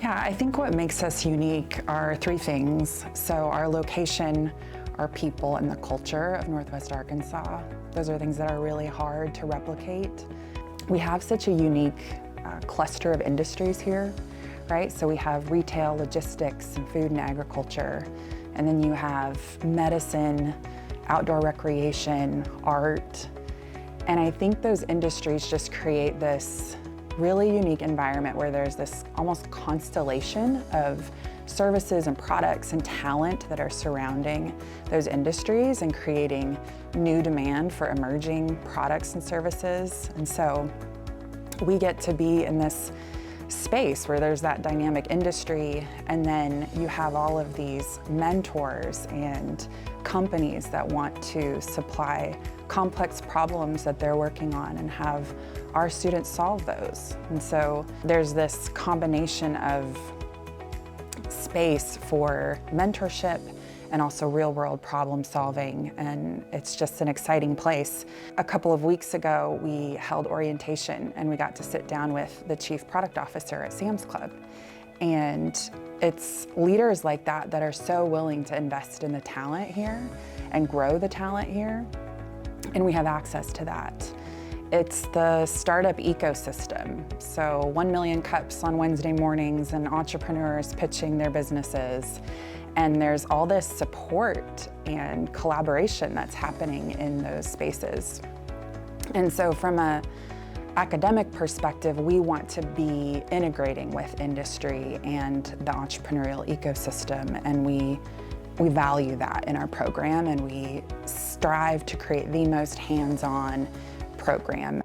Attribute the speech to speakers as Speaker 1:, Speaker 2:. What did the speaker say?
Speaker 1: Yeah, I think what makes us unique are three things. So our location, our people, and the culture of Northwest Arkansas. Those are things that are really hard to replicate. We have such a unique cluster of industries here, right? So we have retail, logistics, and food and agriculture. And then you have medicine, outdoor recreation, art. And I think those industries just create this really unique environment where there's this almost constellation of services and products and talent that are surrounding those industries and creating new demand for emerging products and services. And so we get to be in this space where there's that dynamic industry, and then you have all of these mentors and companies that want to supply complex problems that they're working on and have our students solve those. And so there's this combination of space for mentorship and also real-world problem solving, and it's just an exciting place. A couple of weeks ago, we held orientation and we got to sit down with the chief product officer at Sam's Club. And it's leaders like that that are so willing to invest in the talent here and grow the talent here, and we have access to that. It's the startup ecosystem. So 1 million cups on Wednesday mornings and entrepreneurs pitching their businesses. And there's all this support and collaboration that's happening in those spaces. And so from an academic perspective, we want to be integrating with industry and the entrepreneurial ecosystem, and we value that in our program, and we strive to create the most hands-on program.